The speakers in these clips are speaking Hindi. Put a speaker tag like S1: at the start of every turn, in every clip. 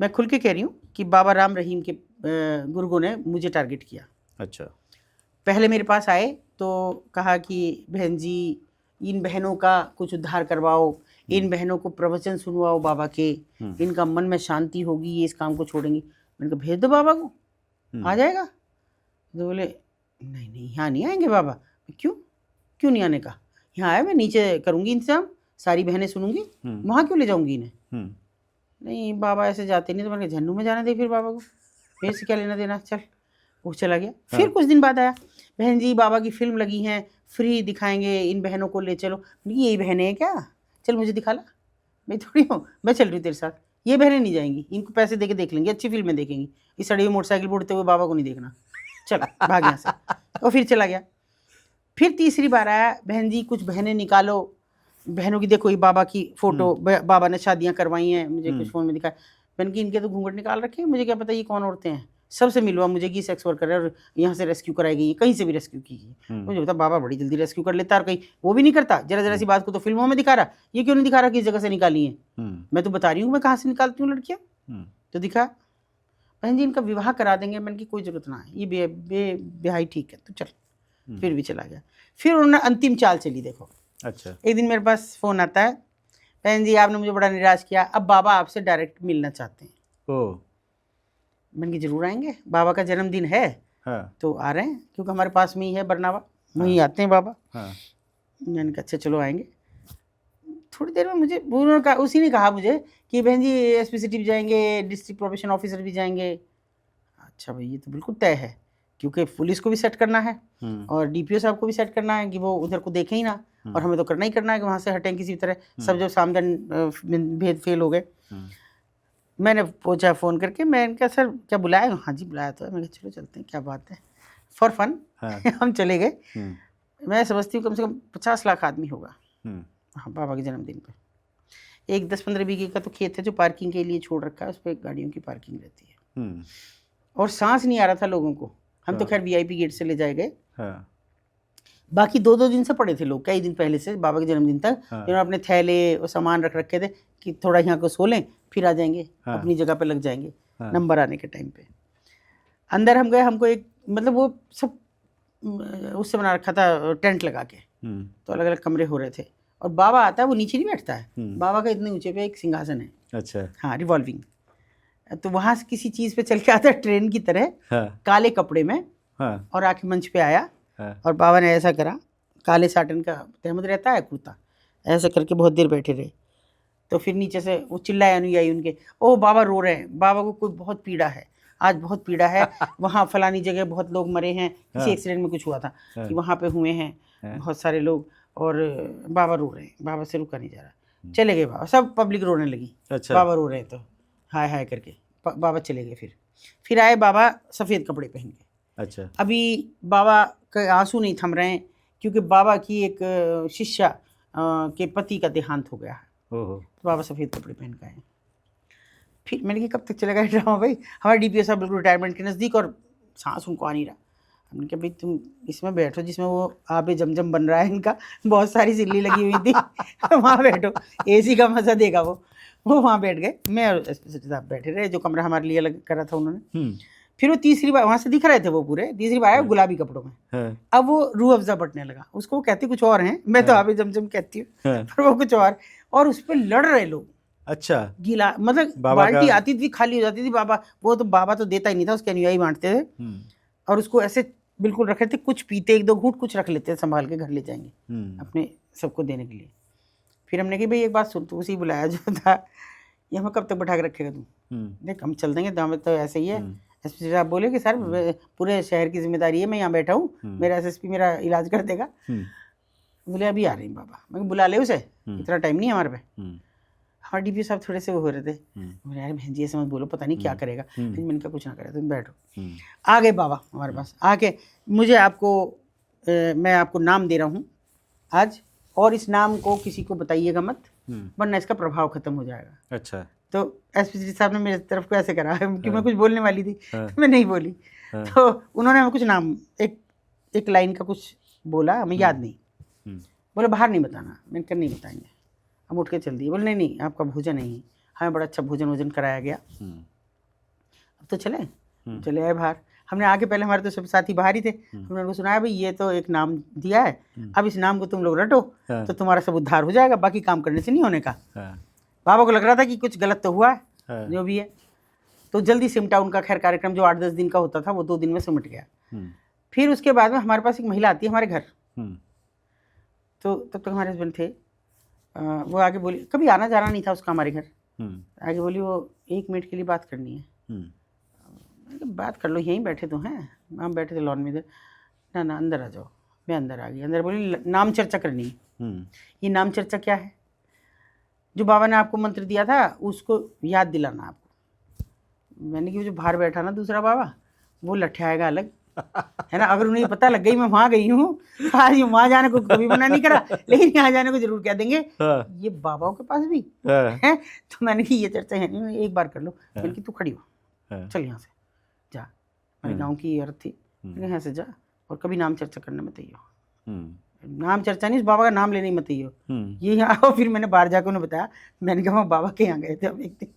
S1: मैं खुल के कह रही हूँ कि बाबा राम रहीम के गुर्गों ने मुझे टारगेट किया।
S2: अच्छा।
S1: पहले मेरे पास आए तो कहा कि बहन जी इन बहनों का कुछ उद्धार करवाओ, इन बहनों को प्रवचन सुनवाओ बाबा के, इनका मन में शांति होगी, ये इस काम को छोड़ेंगी। मैंने कहा भेज दो बाबा को, आ जाएगा। तो बोले नहीं नहीं यहाँ नहीं आएंगे बाबा। क्यों क्यों नहीं आने का? यहाँ आया, मैं नीचे करूँगी इंतजाम, सारी बहनें सुनूंगी, वहाँ क्यों ले जाऊँगी इन्हें? नहीं बाबा ऐसे जाते नहीं। तो मैंने कहा झन्नू में जाने दे फिर बाबा को, मेरे से क्या लेना देना, चल। वो चला गया। फिर कुछ दिन बाद आया, बहन जी बाबा की फिल्म लगी है, फ्री दिखाएंगे, इन बहनों को ले चलो। यही बहनें हैं क्या? चल मुझे दिखा ला, मैं थोड़ी हूँ, मैं चल रही हूँ तेरे साथ। ये बहनें नहीं जाएंगी, इनको पैसे दे के देख लेंगी, अच्छी फिल्में देखेंगी। इस सड़ी हुई मोटरसाइकिल पर उड़ते हुए बाबा को नहीं देखना। चला भाग यहाँ से। और फिर चला गया। फिर तीसरी बार आया, बहन जी कुछ बहनें निकालो, बहनों की देखो ये बाबा की फोटो, बाबा ने शादियां करवाई हैं, मुझे कुछ फोन में दिखाया। मैंने कि इनके तो घूंघट निकाल रखे हैं, मुझे क्या पता ये कौन औरतें हैं। सबसे मिलवा मुझे कि सेक्स वर्कर है और यहाँ से रेस्क्यू कराई गई है, कहीं से भी रेस्क्यू की गई। मुझे बता बाबा बड़ी जल्दी रेस्क्यू कर लेता, और कहीं वो भी नहीं करता। जरा जरा सी बात को तो फिल्मों में दिखा रहा, ये क्यों नहीं दिखा रहा किस जगह से निकाली है? मैं तो बता रही हूँ मैं कहाँ से निकालती हूँ लड़कियाँ, तो दिखा। बहन जी इनका विवाह करा देंगे। मैंने की कोई जरूरत ना है, ये बेहाई ठीक है, तो चल। फिर भी चला गया। फिर उन्होंने अंतिम चाल चली, देखो।
S2: अच्छा।
S1: एक दिन मेरे पास फ़ोन आता है, बहन जी आपने मुझे बड़ा निराश किया, अब बाबा आपसे डायरेक्ट मिलना चाहते हैं।
S2: ओह।
S1: मैंने कहा जरूर आएंगे, बाबा का जन्मदिन है। हाँ। तो आ रहे हैं, क्योंकि हमारे पास में ही है बरनावा, वहीं आते हैं बाबा। हाँ। मैंने कहा अच्छा चलो आएंगे। थोड़ी देर में मुझे उन्होंने कहा, उसी ने कहा मुझे कि बहन जी एसपी सिटी भी जाएंगे, डिस्ट्रिक्ट प्रोबेशन ऑफिसर भी जाएंगे। अच्छा भाई ये तो बिल्कुल तय है, क्योंकि पुलिस को भी सेट करना है और डीपीओ साहब को भी सेट करना है कि वो उधर को देखें ही ना, और हमें तो करना ही करना है कि वहाँ से हटें किसी तरह। सब जब सामदान भेद फेल हो गए। मैंने पूछा फ़ोन करके, मैंने कहा सर क्या बुलाया? हाँ जी बुलाया तो है। मैंने कहा चलो चलते हैं, क्या बात है, फॉर फन। हम चले गए। मैं समझती हूँ कम से कम 50 लाख आदमी होगा हाँ बाबा के जन्मदिन पे। एक 10-15 बीघे का तो खेत है जो पार्किंग के लिए छोड़ रखा है, उस पर गाड़ियों की पार्किंग रहती है। और सांस नहीं आ रहा था लोगों को। हम तो खैर वीआईपी गेट से ले जाए गए। बाकी 2-2 दिन से पड़े थे लोग, कई दिन पहले से बाबा के जन्मदिन तक, जिन्होंने अपने थैले और सामान रख रखे थे कि थोड़ा यहाँ को सो लें, फिर आ जाएंगे, अपनी जगह पे लग जाएंगे नंबर आने के टाइम पे। अंदर हम गए, हमको एक मतलब वो सब उससे बना रखा था टेंट लगा के, तो अलग अलग कमरे हो रहे थे। और बाबा आता है, वो नीचे नहीं बैठता है, बाबा का इतने ऊंचे पे एक सिंहासन है। अच्छा। हाँ रिवॉल्विंग। तो वहाँ से किसी चीज़ पे चल के आता है ट्रेन की तरह, काले कपड़े में, और आके मंच पे आया। और बाबा ने ऐसा करा, काले साटन का तहमद रहता है कुर्ता, ऐसा करके बहुत देर बैठे रहे। तो फिर नीचे से वो चिल्लाए अनुयायी उनके, ओ बाबा रो रहे हैं, बाबा को कोई बहुत पीड़ा है, आज बहुत पीड़ा है, वहाँ फलानी जगह बहुत लोग मरे हैं, किसी एक्सीडेंट में कुछ हुआ था कि वहाँ पे हुए हैं बहुत सारे लोग, और बाबा रो रहे हैं, बाबा से रुका नहीं जा रहा। चले गए बाबा, सब पब्लिक रोने लगी। अच्छा। बाबा रो रहे हैं तो हाय हाय करके बाबा चले गए। फिर आए बाबा सफ़ेद कपड़े पहन के। अच्छा। अभी बाबा के आंसू नहीं थम रहे हैं, क्योंकि बाबा की एक शिष्या के पति का देहांत हो गया है। तो बाबा सफ़ेद कपड़े पहन के आए। फिर मैंने कहा कब तक चलेगा ड्रामा भाई, हमारे डीपीओ साहब बिल्कुल रिटायरमेंट के नज़दीक, और सांस उनको आ नहीं रहा। हमने कहा भाई तुम इसमें बैठो जिसमें वो आबे जमजम बन रहा है, इनका बहुत सारी सिल्ली लगी हुई थी वहाँ बैठो, एसी का मज़ा देगा वो वहाँ बैठ गए। मैं और साहब बैठे रहे, जो कमरा हमारे लिए अलग करा था उन्होंने। फिर वो तीसरी बार वहाँ से दिख रहे थे वो पूरे, तीसरी बार आया गुलाबी कपड़ों में। अब वो रूह अफ़ज़ा बटने लगा, उसको वो कहती कुछ और हैं, मैं तो आबे जमजम कहती हूँ, पर वो कुछ और उस पर लड़ रहे लोग। अच्छा। गीला मतलब बाल्टी आती थी खाली हो जाती थी, बाबा वो तो बाबा तो देता ही नहीं था, उसके अनुयायी बांटते थे, और उसको ऐसे बिल्कुल रखे थे, कुछ पीते 1-2 घूंट, कुछ रख लेते थे संभाल के घर ले जाएंगे अपने सबको देने के लिए। फिर हमने कहा भाई एक बात सुन, तू उसी बुलाया जो था, ये हमें कब तक बैठा के रखेगा तू? देख हम चल देंगे, दाम तो ऐसे ही है। एसपी साहब बोले कि सर पूरे शहर की जिम्मेदारी है, मैं यहाँ बैठा हूँ, मेरा एसएसपी मेरा इलाज कर देगा। बोले अभी आ रही बाबा। मैं बुला ले उसे, इतना टाइम नहीं है हमारे पे। हमारे डीपीओ साहब थोड़े से वो हो रहे थे, बोले यार बहन जी ऐसे मत बोलो, पता नहीं क्या करेगा। फिर मैंने कहा कुछ ना करे, तुम बैठो। आ गए बाबा हमारे पास, आके मुझे मैं आपको नाम दे रहा हूँ आज, और इस नाम को किसी को बताइएगा मत, वरना इसका प्रभाव खत्म हो जाएगा। अच्छा। तो एसपी साहब ने मेरे तरफ को ऐसे करा कि मैं कुछ बोलने वाली थी, तो मैं नहीं बोली। तो उन्होंने हमें कुछ नाम एक लाइन का कुछ बोला, हमें याद नहीं। बोले बाहर नहीं बताना। मैंने कहा नहीं बताएंगे। हम उठ के चल दिए। बोले नहीं आपका भोजन नहीं, हमें बड़ा अच्छा भोजन कराया गया, अब तो चले आए बाहर। हमने आके पहले हमारे तो सब साथी बाहर ही थे, हमने उनको सुनाया भाई ये तो एक नाम दिया है, अब इस नाम को तुम लोग रटो तो तुम्हारा सब उद्धार हो जाएगा, बाकी काम करने से नहीं होने का। बाबा को लग रहा था कि कुछ गलत तो हुआ है जो भी है, तो जल्दी सिमटा उनका। खैर कार्यक्रम जो 8-10 दिन का होता था वो 2 दिन में सिमट गया। फिर उसके बाद में हमारे पास एक महिला आती है हमारे घर, तो तब तक हमारे हस्बैंड थे, वो आगे बोली, कभी आना जाना नहीं था उसका हमारे घर, आगे बोली वो 1 मिनट के लिए बात करनी है। बात कर लो, यहीं बैठे तो हैं, हम बैठे थे लॉन में इधर। ना अंदर आ जाओ। मैं अंदर आ गई। अंदर बोली नाम चर्चा करनी है। ये नाम चर्चा क्या है? जो बाबा ने आपको मंत्र दिया था उसको याद दिलाना आपको। मैंने कि जो बाहर बैठा ना दूसरा बाबा, वो लठ्याएगा अलग, है ना। अगर उन्हें पता लग गई मैं वहाँ गई हूँ, आज वहाँ जाने को कभी मना नहीं करा, लेकिन यहाँ जाने को जरूर कह देंगे ये बाबाओं के पास भी है। तो मैंने कि ये चर्चा है, एक बार कर लो। मैंने कि तू खड़ी हो, चल यहाँ से जा, मेरे गाँव की औरत थी, यहाँ से जा और कभी नाम चर्चा करने मत आइयो। नाम चर्चा नहीं, उस बाबा का नाम लेने मत आइयो, ये यहाँ। फिर मैंने बाहर जाकर उन्हें बताया, मैंने कहा बाबा के यहाँ गए थे हम एक दिन,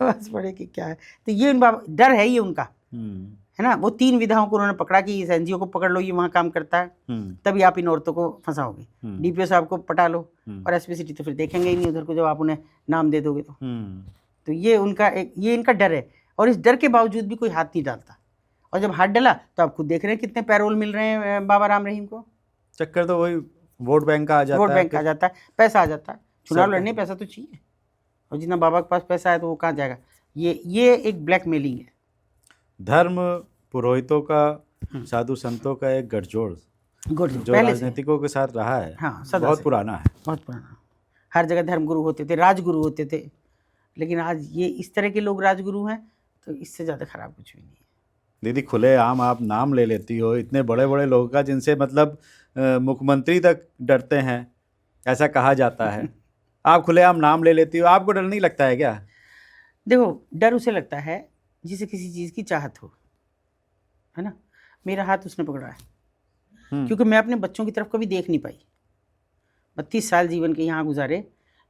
S1: बस पड़े कि क्या है। तो ये उन बाबा डर है ये उनका, है ना। वो 3 विधाओं को उन्होंने पकड़ा कि इस एनजीओ को पकड़ लो, ये वहाँ काम करता है, तभी आप इन औरतों को फंसाओगे। डीपीओ साहब को पटा लो, और एसपी सिटी तो फिर देखेंगे ही नहीं उधर को जब आप उन्हें नाम दे दोगे तो ये उनका ये इनका डर है। और इस डर के बावजूद भी कोई हाथ नहीं डालता, और जब हाथ डाला तो आप खुद देख रहे हैं कितने पैरोल मिल रहे हैं बाबा राम रहीम को।
S2: चक्कर तो वही वोट बैंक का आ जाता है,
S1: वोट बैंक आ जाता है, पैसा आ जाता है। चुनाव लड़ने पैसा तो चाहिए, और जितना बाबा के पास पैसा है तो वो कहाँ जाएगा। ये एक ब्लैकमेलिंग है।
S2: धर्म पुरोहितों का, साधु संतों का एक गठजोड़ जो राजनीतिकों के साथ रहा है,
S1: हाँ,
S2: बहुत पुराना है,
S1: बहुत पुराना। हर जगह धर्म गुरु होते थे, राजगुरु होते थे, लेकिन आज ये इस तरह के लोग राजगुरु हैं, तो इससे ज़्यादा खराब कुछ भी नहीं है।
S2: दीदी खुले आम आप नाम ले लेती हो इतने बड़े बड़े लोगों का, जिनसे मतलब मुख्यमंत्री तक डरते हैं, ऐसा कहा जाता है। आप खुलेआम नाम ले लेती हो, आपको डर नहीं लगता है क्या?
S1: देखो, डर उसे लगता है जिसे किसी चीज़ की चाहत हो, है ना। मेरा हाथ उसने पकड़ा है, क्योंकि मैं अपने बच्चों की तरफ कभी देख नहीं पाई। 32 साल जीवन के यहाँ गुजारे,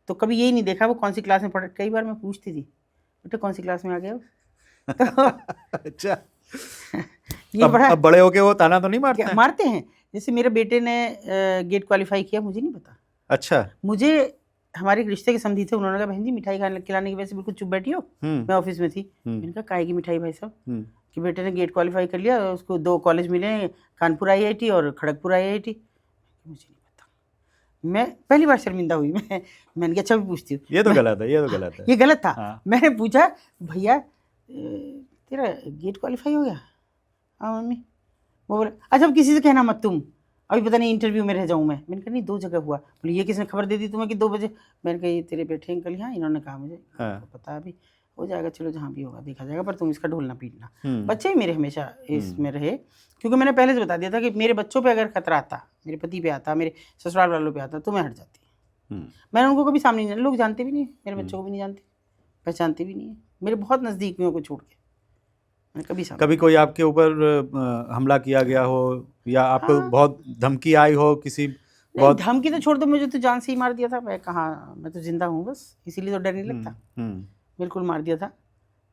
S1: तो कभी यही नहीं देखा वो कौन सी क्लास में पढ़े। कई बार मैं पूछती थी, बेटा कौन सी क्लास में आ गए हो?
S2: अच्छा। अब बड़े होके वो ताना तो नहीं मारते हैं?
S1: मारते हैं। जैसे मेरे बेटे ने गेट क्वालिफाई किया, मुझे नहीं पता।
S2: अच्छा।
S1: मुझे हमारे रिश्ते के समधी थे, उन्होंने कहा बहन जी मिठाई खिलाने की वजह से बिल्कुल चुप बैठी हो। मैं ऑफिस में थी, मैंने कहा काहे की मिठाई भाई साहब, कि बेटे ने गेट क्वालिफाई कर लिया, उसको 2 कॉलेज मिले, कानपुर IIT और खड़गपुर IIT। मुझे नहीं पता, मैं पहली बार शर्मिंदा हुई। मैंने कहा अच्छा भी पूछती हूँ।
S2: ये तो गलत है, ये तो गलत है,
S1: ये गलत था। हाँ। मैंने पूछा भैया तेरा गेट क्वालिफाई हो गया? हाँ मम्मी। वो बोले अच्छा अब किसी से कहना मत तुम, अभी पता नहीं इंटरव्यू में रह जाऊँ मैं। मैंने कहा नहीं 2 जगह हुआ। बोले ये किसने खबर दे दी तुम्हें कि 2 बजे? मैंने कहा ये तेरे बेटे अंकल यहाँ, इन्होंने कहा मुझे। हाँ। पता अभी हो जाएगा, चलो जहाँ भी होगा देखा जाएगा, पर तुम इसका ढोल ना पीटना। बच्चे ही मेरे हमेशा इसमें रहे, क्योंकि मैंने पहले से बता दिया था कि मेरे बच्चों पे अगर खतरा आता, मेरे पति पे आता, मेरे ससुराल वालों पे आता, तो मैं हट जाती। मैंने उनको कभी सामने नहीं, लोग जानते भी नहीं, मेरे बच्चों को भी नहीं जानते, पहचानते भी नहीं है, मेरे बहुत नज़दीकियों को छोड़ के।
S2: कभी कोई आपके ऊपर हमला किया गया हो, या आपको बहुत धमकी आई हो किसी? बहुत
S1: धमकी तो छोड़ दो, मुझे तो जान से ही मार दिया था। मैं कहाँ, मैं तो जिंदा हूँ बस, इसीलिए तो डर नहीं लगता। बिल्कुल मार दिया था।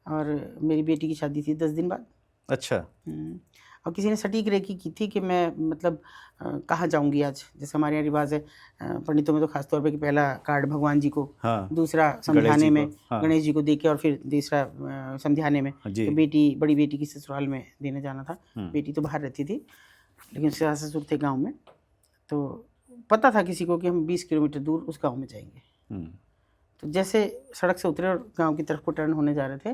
S1: और मेरी बेटी की शादी थी 10 दिन बाद।
S2: अच्छा।
S1: और किसी ने सटीक रेखी की थी कि मैं मतलब कहाँ जाऊंगी आज। जैसे हमारे यहाँ रिवाज है पंडितों में तो खासतौर पे कि पहला कार्ड भगवान जी को, हाँ, दूसरा समझाने में हाँ, गणेश जी को दे के, और फिर तीसरा समझाने में। तो बेटी, बड़ी बेटी की ससुराल में देने जाना था। बेटी तो बाहर रहती थी, लेकिन सास ससुर थे गाँव में, तो पता था किसी को कि हम 20 किलोमीटर दूर उस गाँव में जाएंगे। तो जैसे सड़क से उतरे और गाँव की तरफ को टर्न होने जा रहे थे,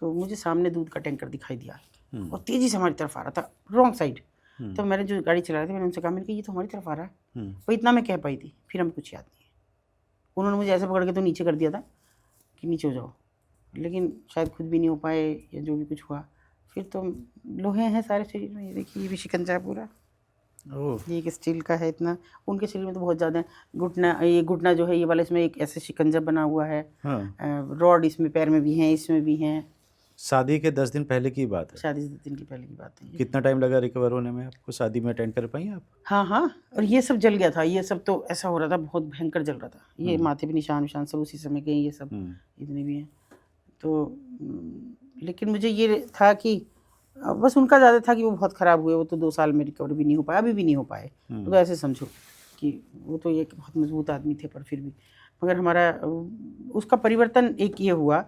S1: तो मुझे सामने दूध का टैंकर दिखाई दिया, और तेज़ी से हमारी तरफ आ रहा था, रॉन्ग साइड। तो मैंने जो गाड़ी चला रहे थे, मैंने उनसे कहा, मैंने कहा ये तो हमारी तरफ आ रहा है। वो इतना मैं कह पाई थी, फिर हमें कुछ याद नहीं है। उन्होंने मुझे ऐसे पकड़ के तो नीचे कर दिया था कि नीचे हो जाओ, लेकिन शायद खुद भी नहीं हो पाए, या जो भी कुछ हुआ। फिर तो लोहे हैं सारे शरीर में, ये देखिए ये भी शिकंजा है पूरा। ये एक स्टील का है इतना, उनके शरीर में तो बहुत ज़्यादा है। घुटना, ये घुटना जो है ये वाला, इसमें एक ऐसे शिकंजा बना हुआ है। रॉड इसमें पैर में भी हैं, इसमें भी हैं।
S2: शादी के 10 दिन पहले की बात है? शादी
S1: से 10 दिन की पहले की बात है।
S2: कितना टाइम लगा रिकवर होने में आपको? शादी में अटेंड कर पाई आप?
S1: हाँ, और ये सब जल गया था, ये सब तो ऐसा हो रहा था, बहुत भयंकर जल रहा था। ये माथे पे निशान सब उसी समय के, ये सब इतने भी हैं। तो लेकिन मुझे ये था कि बस उनका ज़्यादा था कि वो बहुत ख़राब हुए, वो तो 2 साल में रिकवर भी नहीं हो पाया, अभी भी नहीं हो पाए। तो ऐसे समझो कि वो तो एक बहुत मजबूत आदमी थे, पर फिर भी मगर हमारा उसका परिवर्तन एक ये हुआ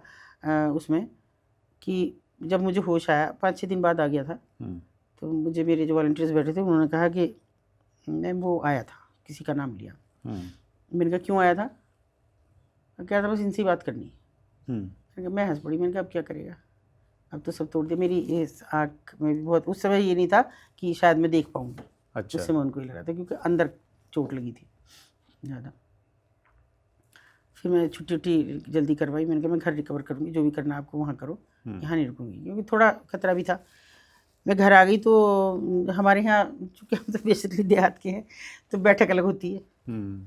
S1: उसमें कि जब मुझे होश आया 5-6 दिन बाद आ गया था, तो मुझे मेरे जो वॉलंटियर्स बैठे थे उन्होंने कहा कि मैम वो आया था, किसी का नाम लिया। मैंने कहा क्यों आया था? क्या था? बस इनसे बात करनी। मैं हंस पड़ी। मैंने कहा अब क्या करेगा, अब तो सब तोड़ दिया। मेरी इस आँख में भी बहुत, उस समय ये नहीं था कि शायद मैं देख पाऊँगी।
S2: अच्छा।
S1: उस समय उनको ही लगा था क्योंकि अंदर चोट लगी थी ज़्यादा। फिर मैं छुट्टी जल्दी करवाई। मैंने कहा मैं घर रिकवर करूँगी, जो भी करना आपको वहाँ करो, यहाँ नहीं रुकूँगी, क्योंकि थोड़ा खतरा भी था। मैं घर आ गई तो हमारे यहाँ चूँकि हम तो बेसिकली देहात के हैं, तो बैठक अलग होती है,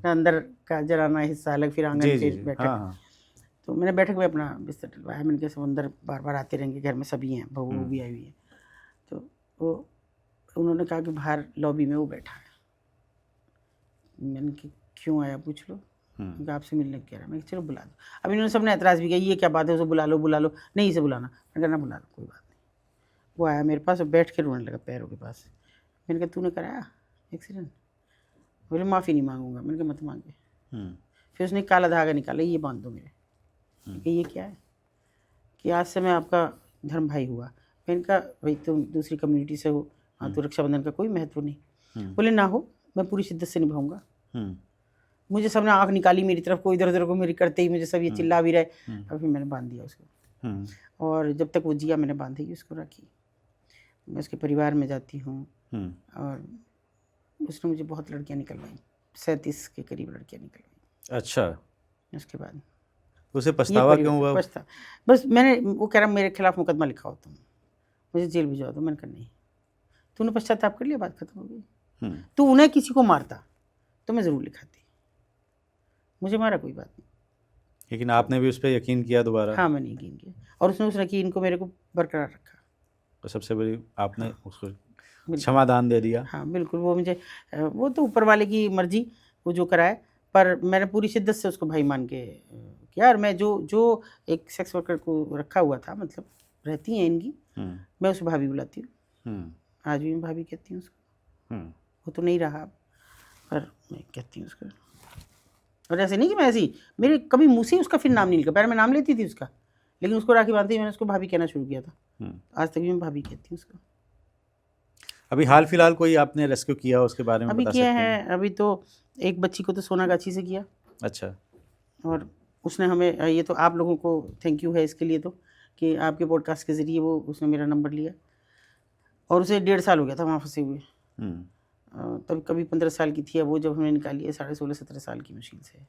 S1: अंदर का जराना हिस्सा अलग, फिर आंगन, फिर बैठक। तो मैंने बैठक में अपना बिस्तर डलवाया। मैंने कहा सब अंदर बार बार आते रहेंगे, घर में सभी हैं, बहू भी आई हुई है। तो वो उन्होंने कहा कि बाहर लॉबी में वो बैठा है। मैंने कहा क्यों आया पूछ लो। आपसे मिलने कह रहा है। मैं चलो बुला दो। अब इन्होंने सबने एतराज़ भी किया, ये क्या बात है, उसे बुला लो बुला लो। नहीं इसे बुलाना। मैंने कहा ना बुला लो, कोई बात नहीं। वो आया मेरे पास और बैठ के रोने लगा पैरों के पास। मैंने कहा तूने कराया एक्सीडेंट? बोले माफ़ी नहीं मांगूंगा। मैंने कहा मत मांगे। फिर उसने काला धागा निकाला, ये बांध दो मेरे। ये क्या है? कि आज से मैं आपका धर्म भाई हुआ। मैंने कहा भाई तुम दूसरी कम्युनिटी से हो, हाँ, तो रक्षाबंधन का कोई महत्व नहीं। बोले ना हो, मैं पूरी शिद्दत से निभाऊंगा। मुझे सबने आँख निकाली मेरी तरफ को, इधर उधर को मेरी करते ही मुझे सब ये चिल्ला भी रहे। अभी मैंने बांध दिया उसको, और जब तक वो जिया मैंने बांधी उसको रखी। मैं उसके परिवार में जाती हूँ, और उसने मुझे बहुत लड़कियाँ निकलवाई, 37 के करीब लड़कियाँ निकलवाई।
S2: अच्छा।
S1: उसके बाद
S2: उसे पछतावा क्यों हुआ?
S1: बस मैंने, वो कह रहा मेरे खिलाफ मुकदमा लिखाओ, तुम मुझे जेल भिजवा दो। मैंने कहा नहीं। तूने पश्चाताप कर लिया, बात खत्म हो गई। तू उन्हें किसी को मारता तो मैं ज़रूर लिखाती, मुझे मारा कोई बात नहीं।
S2: लेकिन आपने भी उस पर यकीन किया दोबारा?
S1: हाँ मैंने यकीन किया, और उसने उस यकीन को मेरे को बरकरार रखा।
S2: तो सबसे बड़ी आपने उसको क्षमादान दे दिया।
S1: हाँ बिल्कुल, वो मुझे, वो तो ऊपर वाले की मर्जी, वो जो कराए, पर मैंने पूरी शिद्दत से उसको भाई मान के किया। और मैं जो एक सेक्स वर्कर को रखा हुआ था, मतलब रहती हैं इनकी, मैं उसे भाभी बुलाती हूँ। आज भी मैं भाभी कहती हूँ उसको। वो तो नहीं रहा, पर मैं कहती हूँ उसको। और ऐसे नहीं कि मैं ऐसी, मेरे कभी मुँह से उसका फिर नाम नहीं निकला। पहले मैं नाम लेती थी उसका, लेकिन उसको राखी बांधते ही मैंने उसको भाभी कहना शुरू किया था। आज तक भी मैं भाभी कहती हूँ उसको।
S2: अभी हाल फिलहाल कोई आपने रेस्क्यू किया उसके बारे में
S1: अभी
S2: बता
S1: किया
S2: सकते हैं?
S1: है, अभी तो एक बच्ची को तो सोनागाछी से किया।
S2: अच्छा।
S1: और उसने हमें, ये तो आप लोगों को थैंक यू है इसके लिए, तो कि आपके पॉडकास्ट के ज़रिए वो उसने मेरा नंबर लिया, और उसे 1.5 साल हो गया था वहाँ फंसे हुए। तब कभी 15 साल की थी, अब वो जब हमने निकाली है 16-17 साल की मुश्किल से।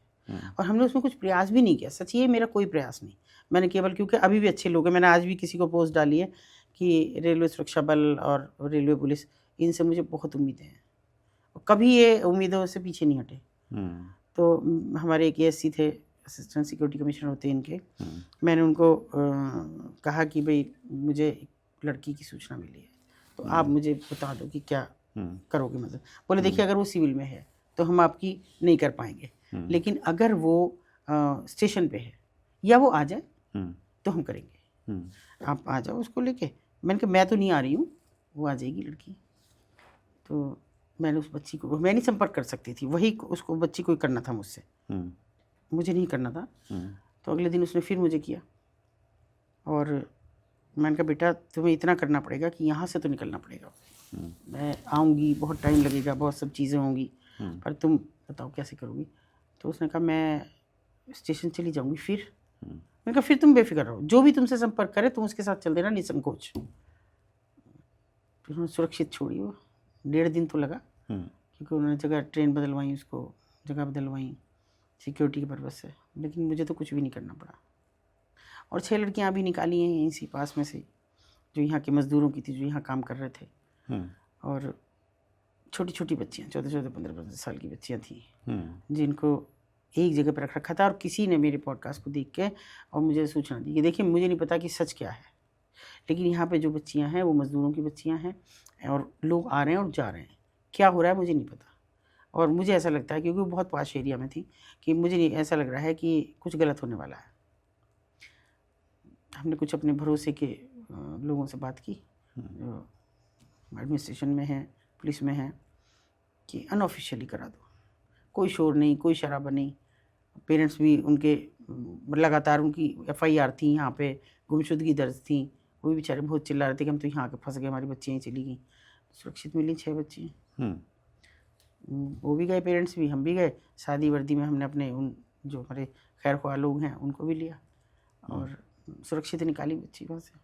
S1: और हमने उसमें कुछ प्रयास भी नहीं किया, सच ये मेरा कोई प्रयास नहीं। मैंने केवल, क्योंकि अभी भी अच्छे लोग हैं, मैंने आज भी किसी को पोस्ट डाली है कि रेलवे सुरक्षा बल और रेलवे पुलिस, इनसे मुझे बहुत उम्मीदें हैं, कभी ये उम्मीदों से पीछे नहीं हटे। तो हमारे एक ASC थे, असिस्टेंट सिक्योरिटी कमिश्नर होते हैं इनके। मैंने उनको कहा कि भाई मुझे एक लड़की की सूचना मिली है, तो आप मुझे बता दो कि क्या करोगे। मतलब बोले देखिए, अगर वो सिविल में है तो हम आपकी नहीं कर पाएंगे, लेकिन अगर वो स्टेशन पे है या वो आ जाए तो हम करेंगे। आप आ जाओ उसको लेके। मैंने कहा मैं तो नहीं आ रही हूँ, वो आ जाएगी लड़की। तो मैंने उस बच्ची को, मैं नहीं संपर्क कर सकती थी, वही उसको बच्ची को ही करना था मुझसे, मुझे नहीं करना था। तो अगले दिन उसने फिर मुझे किया, और मैंने कहा बेटा तुम्हें इतना करना पड़ेगा कि यहाँ से तो निकलना पड़ेगा। मैं आऊँगी, बहुत टाइम लगेगा, बहुत सब चीज़ें होंगी, पर तुम बताओ कैसे करोगी। तो उसने कहा मैं स्टेशन चली जाऊँगी। फिर मैंने कहा फिर तुम बेफिक्र रहो, जो भी तुमसे संपर्क करे तुम उसके साथ चल देना निसंकोच। फिर उन्होंने सुरक्षित छोड़ी वो। 1.5 दिन तो लगा, क्योंकि उन्होंने जगह ट्रेन बदलवाई, उसको जगह बदलवाई सिक्योरिटी के पर्पज़ से, लेकिन मुझे तो कुछ भी नहीं करना पड़ा। और 6 लड़कियाँ अभी निकाली हैं यहीं से पास में से, जो यहाँ के मज़दूरों की थी, जो यहाँ काम कर रहे थे। और छोटी छोटी बच्चियाँ, 14-14, 15-15 साल की बच्चियाँ थी, जिनको एक जगह पर रख रखा था। और किसी ने मेरे पॉडकास्ट को देख के और मुझे सूचना दी कि देखिए मुझे नहीं पता कि सच क्या है, लेकिन यहाँ पे जो बच्चियाँ हैं वो मज़दूरों की बच्चियाँ हैं, और लोग आ रहे हैं और जा रहे हैं। क्या हो रहा है मुझे नहीं पता, और मुझे ऐसा लगता है, क्योंकि वो बहुत पाश एरिया में थी, कि मुझे नहीं ऐसा लग रहा है कि कुछ गलत होने वाला है। हमने कुछ अपने भरोसे के लोगों से बात की, एडमिनिस्ट्रेशन में है, पुलिस में है, कि अनऑफिशियली करा दो, कोई शोर नहीं, कोई शराबा नहीं। पेरेंट्स भी उनके लगातार उनकी FIR थी, यहाँ पे गुमशुदगी दर्ज थी, वो भी बेचारे बहुत चिल्ला रहे थे कि हम तो यहाँ के फंस गए, हमारी बच्चियाँ चली गई। सुरक्षित मिली 6 बच्ची। वो भी गए, पेरेंट्स भी, हम भी गए। शादी वर्दी में हमने अपने उन जो हमारे खैर ख्वाह लोग हैं उनको भी लिया और सुरक्षित निकाली बच्ची वहाँ से।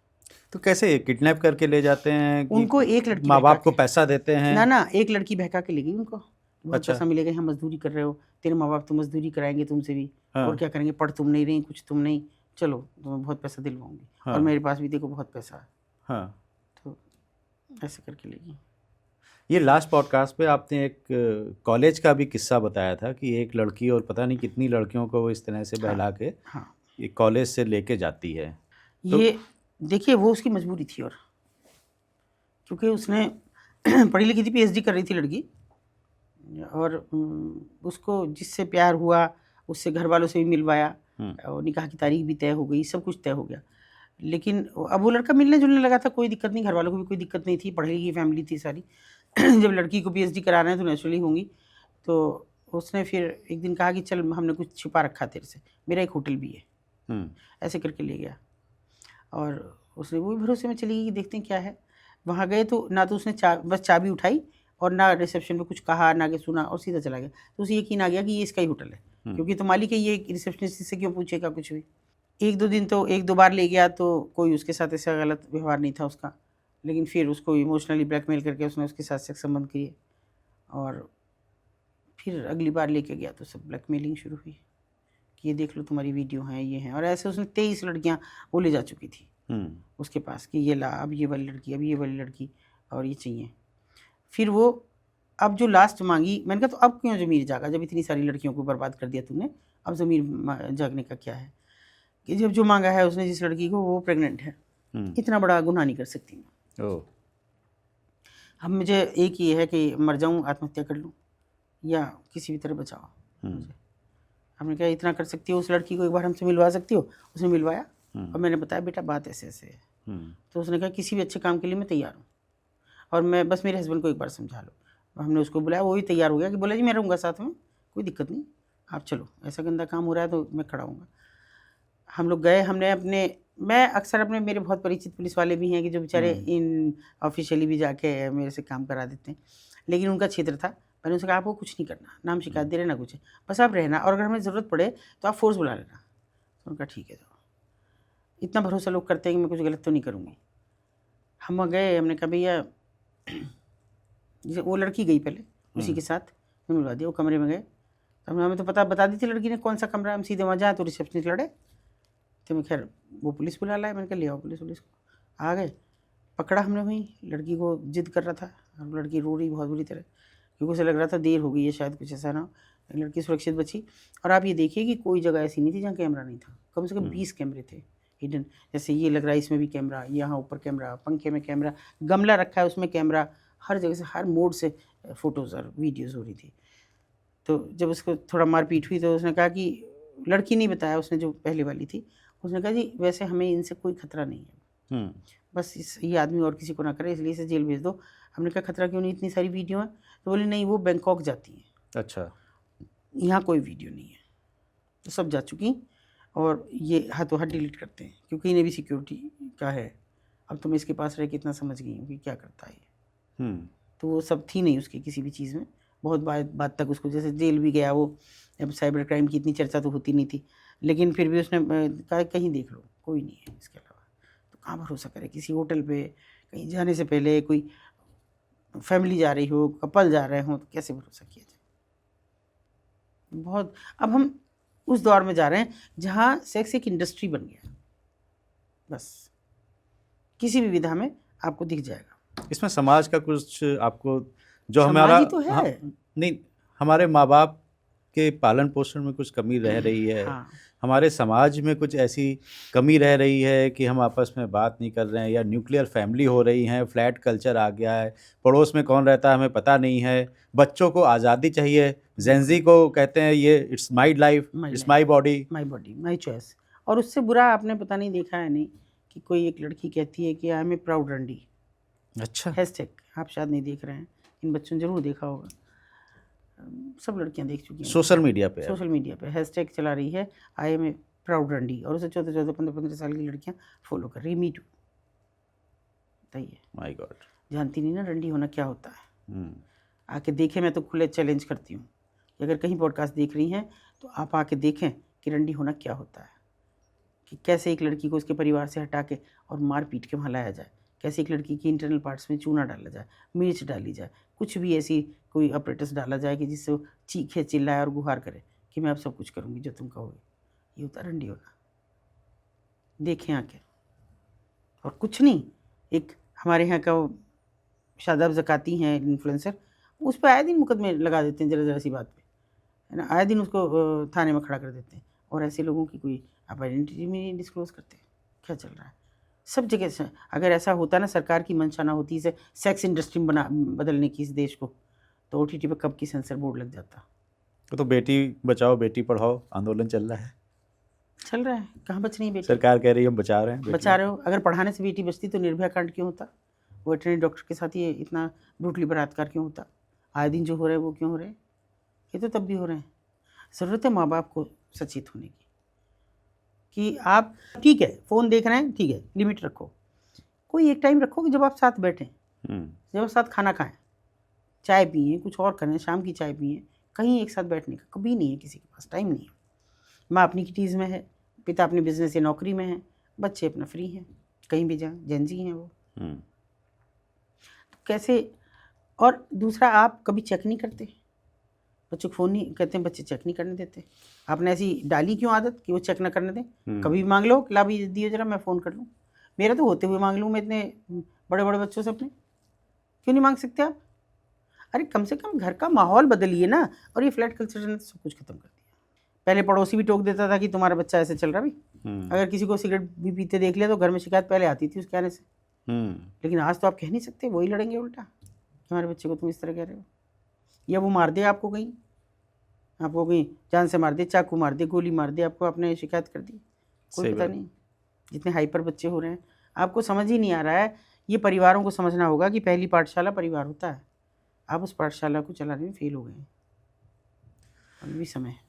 S2: तो कैसे किडनैप करके ले जाते हैं कि
S1: उनको एक लड़की
S2: माँ बाप को पैसा देते हैं?
S1: ना, एक लड़की बहका के ले गई उनको। बहुत पैसा मिलेगा, यहाँ मजदूरी कर रहे हो, तेरे माँ बाप तो मजदूरी कराएंगे तुमसे भी, और क्या करेंगे, पढ़ तुम नहीं रही, कुछ तुम नहीं, चलो तुम्हें बहुत पैसा दिलवाऊंगी, और मेरे पास भी देखो बहुत पैसा है। तो ऐसे करके लेगी।
S2: ये लास्ट पॉडकास्ट पे आपने एक कॉलेज का भी किस्सा बताया था कि एक लड़की और पता नहीं कितनी लड़कियों को वो इस तरह से बहला के ये कॉलेज से लेके जाती है।
S1: ये देखिए, वो उसकी मजबूरी थी, और क्योंकि उसने पढ़ी लिखी थी, PhD कर रही थी लड़की, और उसको जिससे प्यार हुआ उससे घर वालों से भी मिलवाया, और निकाह की तारीख भी तय हो गई, सब कुछ तय हो गया। लेकिन अब वो लड़का मिलने जुलने लगा था, कोई दिक्कत नहीं, घर वालों को भी कोई दिक्कत नहीं थी, पढ़ी लिखी फैमिली थी सारी। जब लड़की को PhD करा रहे हैं तो नेचुरली होंगी। तो उसने फिर एक दिन कहा कि चल, हमने कुछ छिपा रखा तेरे से, मेरा एक होटल भी है, ऐसे करके ले गया। और उसने वो भी भरोसे में चली गई कि देखते हैं क्या है। वहाँ गए तो ना तो उसने बस चाबी उठाई और ना रिसेप्शन पे कुछ कहा, ना कि सुना, और सीधा चला गया। तो उसे यकीन आ गया कि ये इसका ही होटल है, क्योंकि तो मालिक है, ये रिसेप्शनिस्ट से क्यों पूछेगा कुछ भी। 1-2 दिन तो 1-2 बार ले गया, तो कोई उसके साथ ऐसा गलत व्यवहार नहीं था उसका, लेकिन फिर उसको इमोशनली ब्लैकमेल करके उसने उसके साथ सेक्स संबंध किए, और फिर अगली बार लेके गया तो सब ब्लैकमेलिंग शुरू हुई कि ये देख लो तुम्हारी वीडियो हैं, ये हैं, और ऐसे उसने 23 लड़कियाँ वो ले जा चुकी थी उसके पास कि ये ला, अब ये वाली लड़की, अब ये वाली लड़की, और ये चाहिए। फिर वो अब जो लास्ट मांगी, मैंने कहा तो अब क्यों ज़मीर जागा, जब इतनी सारी लड़कियों को बर्बाद कर दिया तूने, अब ज़मीर जागने का क्या है। कि जब जो मांगा है उसने जिस लड़की को, वो प्रेग्नेंट है, इतना बड़ा गुनाह नहीं कर सकती मैं। अब मुझे एक ही है कि मर जाऊँ, आत्महत्या कर लूँ, या किसी भी तरह बचाओ मुझे। हमने कहा इतना कर सकती हो, उस लड़की को एक बार हमसे मिलवा सकती हो। उसने मिलवाया, और मैंने बताया बेटा बात ऐसे ऐसे है। तो उसने कहा किसी भी अच्छे काम के लिए मैं तैयार हूँ, और मैं बस मेरे हस्बैंड को एक बार समझा लो। हमने उसको बुलाया, वो भी तैयार हो गया कि बोला जी मैं रहूँगा साथ में, कोई दिक्कत नहीं, आप चलो, ऐसा गंदा काम हो रहा है तो मैं खड़ा हूँगा। हम लोग गए, हमने अपने, मैं अक्सर अपने, मेरे बहुत परिचित पुलिस वाले भी हैं कि जो बेचारे इन ऑफिशियली भी जाके मेरे से काम करा देते हैं, लेकिन उनका क्षेत्र था। मैंने उनसे कहा आपको कुछ नहीं करना, नाम शिकायत दे रहना कुछ है, बस आप रहना, और अगर हमें ज़रूरत पड़े तो आप फोर्स बुला लेना। तो उनका ठीक है, जाओ। इतना भरोसा लोग करते हैं कि मैं कुछ गलत तो नहीं करूँगी। हम गए, हमने कहा भैया, जैसे वो लड़की गई पहले उसी के साथ, मिलवा दिया, वो कमरे में गए, तो हमें तो बता दी थी लड़की ने कौन सा कमरा, हम सीधे वहाँ जाए तो रिसेप्शनिस्ट लड़े, तो मैं खैर वो पुलिस बुला लाया। मैंने कहा ले आओ पुलिस को, आ गए, पकड़ा हमने वहीं, लड़की को जिद कर रहा था, और लड़की रो रही बहुत बुरी तरह, क्योंकि उसे लग रहा था देर हो गई है शायद, कुछ ऐसा ना। लड़की सुरक्षित बची। और आप ये देखिए कि कोई जगह ऐसी नहीं थी जहाँ कैमरा नहीं था, कम से कम 20 कैमरे थे हिडन। जैसे ये लग रहा है इसमें भी कैमरा, यहाँ ऊपर कैमरा, पंखे में कैमरा, गमला रखा है उसमें कैमरा, हर जगह से, हर मोड से फ़ोटोज़ और वीडियोज़ हो रही थी। तो जब उसको थोड़ा मारपीट हुई तो उसने कहा कि, लड़की नहीं बताया, उसने जो पहले वाली थी, उसने कहा जी वैसे हमें इनसे कोई खतरा नहीं है, बस ये आदमी और किसी को ना करे, इसलिए इसे जेल भेज दो। हमने कहा खतरा क्यों नहीं, इतनी सारी वीडियो हैं। तो बोले नहीं, वो बैंकॉक जाती हैं,
S2: अच्छा,
S1: यहाँ कोई वीडियो नहीं है। तो सब जा चुकी, और ये हाथों हाथ डिलीट करते हैं, क्योंकि इन्हें भी सिक्योरिटी का है। अब तो मैं इसके पास रह के इतना समझ गई हूँ कि क्या करता है ये। तो वो सब थी नहीं उसकी किसी भी चीज़ में, बहुत बात तक उसको, जैसे जेल भी गया वो, अब साइबर क्राइम की इतनी चर्चा तो होती नहीं थी, लेकिन फिर भी उसने कहा कहीं देख लो, कोई नहीं है इसके अलावा। तो कहाँ भरोसा करे किसी होटल पे, कहीं जाने से पहले कोई फैमिली जा रही हो, कपल जा रहे हो, तो कैसे भरोसा किया जाए। बहुत, अब हम उस दौर में जा रहे हैं जहाँ सेक्स एक इंडस्ट्री बन गया, बस किसी भी विधा में आपको दिख जाएगा।
S2: इसमें समाज का कुछ आपको, जो हमारा
S1: तो है,
S2: नहीं, हमारे माँ बाप के पालन पोषण में कुछ कमी रह रही है, हमारे समाज में कुछ ऐसी कमी रह रही है कि हम आपस में बात नहीं कर रहे हैं, या न्यूक्लियर फैमिली हो रही है, फ्लैट कल्चर आ गया है, पड़ोस में कौन रहता है हमें पता नहीं है, बच्चों को आज़ादी चाहिए, जेंजी को कहते हैं ये it's my life, it's my body,
S1: my choice. और उससे बुरा आपने पता नहीं देखा है नहीं कि कोई एक लड़की कहती है कि आई एम ए प्राउड रंडी।
S2: अच्छा,
S1: हैशटैग आप शायद नहीं देख रहे हैं, इन बच्चों ने जरूर देखा होगा, सब लड़कियां देख चुकी हैं
S2: सोशल मीडिया पे।
S1: सोशल मीडिया पे हैशटैग चला रही है आई एम ए प्राउड रंडी, और उसे 14-14, 15-15 साल की लड़कियां फॉलो कर रही, मी टू। बताइए,
S2: माय गॉड,
S1: जानती नहीं ना रंडी होना क्या होता है। आके देखें, मैं तो खुले चैलेंज करती हूँ, अगर कहीं पॉडकास्ट देख रही हैं तो आप आके देखें कि रंडी होना क्या होता है, कि कैसे एक लड़की को उसके परिवार से हटा के और मार पीट के वहाँ लाया जाए, कैसे एक लड़की की इंटरनल पार्ट्स में चूना डाला जाए, मिर्च डाली जाए, कुछ भी ऐसी कोई अपरेटस डाला जाए कि जिससे वो चीखे चिल्लाए और गुहार करे कि मैं अब सब कुछ करूँगी जो तुम कहोगे। ये होता रंडी होना। देखें आके। और कुछ नहीं, एक हमारे यहाँ का शादाब ज़काती हैं इन्फ्लुएंसर, उस पर आए दिन मुकदमे लगा देते हैं ज़रा सी बात पे, है ना, आए दिन उसको थाने में खड़ा कर देते हैं। और ऐसे लोगों की कोई आप आइडेंटिटी में नहीं डिस्क्लोज़ करते, क्या चल रहा है सब जगह से। अगर ऐसा होता ना, सरकार की मंशा ना होती इसे सेक्स इंडस्ट्री में बदलने की इस देश को, तो OTT पे कब की सेंसर बोर्ड लग जाता।
S2: तो बेटी बचाओ बेटी पढ़ाओ आंदोलन चल रहा है,
S1: कहाँ बच रही है बेटी?
S2: सरकार कह रही है हम बचा रहे हैं।
S1: बचा रहे हो, अगर पढ़ाने से बेटी बचती तो निर्भया कांड क्यों होता? वो वेटरनरी डॉक्टर के साथ ये इतना ब्रूटली बलात्कार क्यों होता? आए दिन जो हो रहे हैं वो क्यों हो रहे हैं? ये तो तब भी हो रहे हैं। ज़रूरत है माँ बाप को सचेत होने की कि आप ठीक है फ़ोन देख रहे हैं, ठीक है, लिमिट रखो, कोई एक टाइम रखो कि जब आप साथ बैठें, जब आप साथ खाना खाएं, चाय पिए, कुछ और करें, शाम की चाय पिए, कहीं एक साथ बैठने का कभी नहीं है, किसी के पास टाइम नहीं है। माँ अपनी किटीज़ में है, पिता अपने बिजनेस या नौकरी में है, बच्चे अपना फ्री हैं, कहीं भी जाएं, जेंजी हैं वो। तो कैसे? और दूसरा, आप कभी चेक नहीं करते बच्चों को, फ़ोन नहीं कहते हैं, बच्चे चेक नहीं करने देते। आपने ऐसी डाली क्यों आदत कि वो चेक ना करने दें? कभी भी मांग लो, ला भी दियो जरा, मैं फ़ोन कर लूँ। मेरा तो होते हुए मांग लूँ मैं इतने बड़े बड़े बच्चों से अपने, क्यों नहीं मांग सकते आप? अरे कम से कम घर का माहौल बदलिए ना। और ये फ्लैट कल्चर ने सब कुछ खत्म कर दिया। पहले पड़ोसी भी टोक देता था कि तुम्हारा बच्चा ऐसे चल रहा भाई। अगर किसी को सिगरेट भी पीते देख लिया तो घर में शिकायत पहले आती थी उसके आने से। लेकिन आज तो आप कह नहीं सकते, वही लड़ेंगे उल्टा, हमारे बच्चे को तुम इस तरह कह रहे हो, या वो मार दे आपको कहीं, आपको कहीं जान से मार दे, चाकू मार दे, गोली मार दे, आपको आपने शिकायत कर दी, कोई पता नहीं। जितने हाइपर बच्चे हो रहे हैं, आपको समझ ही नहीं आ रहा है। ये परिवारों को समझना होगा कि पहली पाठशाला परिवार होता है। आप उस पाठशाला को चलाने में फेल हो गए हैं, अभी भी समय है।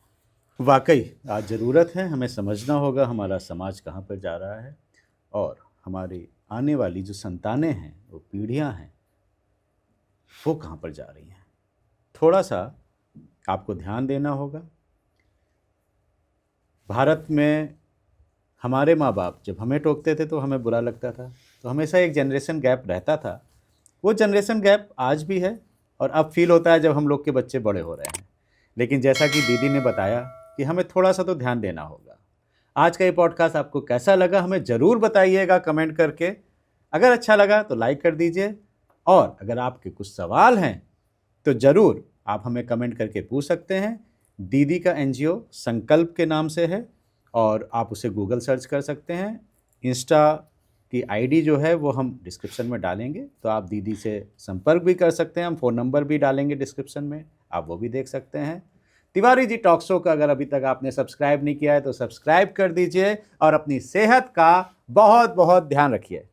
S2: वाकई आज ज़रूरत है, हमें समझना होगा हमारा समाज कहाँ पर जा रहा है और हमारी आने वाली जो संतानें हैं, वो पीढ़ियाँ हैं, वो कहाँ पर जा रही हैं। थोड़ा सा आपको ध्यान देना होगा। भारत में हमारे माँ बाप जब हमें टोकते थे तो हमें बुरा लगता था, तो हमेशा एक जनरेशन गैप रहता था। वो जनरेशन गैप आज भी है और अब फील होता है जब हम लोग के बच्चे बड़े हो रहे हैं। लेकिन जैसा कि दीदी ने बताया कि हमें थोड़ा सा तो ध्यान देना होगा। आज का ये पॉडकास्ट आपको कैसा लगा हमें ज़रूर बताइएगा कमेंट करके। अगर अच्छा लगा तो लाइक कर दीजिए, और अगर आपके कुछ सवाल हैं तो ज़रूर आप हमें कमेंट करके पूछ सकते हैं। दीदी का NGO संकल्प के नाम से है और आप उसे गूगल सर्च कर सकते हैं। इंस्टा की ID जो है वो हम डिस्क्रिप्शन में डालेंगे, तो आप दीदी से संपर्क भी कर सकते हैं। हम फ़ोन नंबर भी डालेंगे डिस्क्रिप्शन में, आप वो भी देख सकते हैं। तिवारी जी टॉक शो का अगर अभी तक आपने सब्सक्राइब नहीं किया है तो सब्सक्राइब कर दीजिए और अपनी सेहत का बहुत बहुत ध्यान रखिए।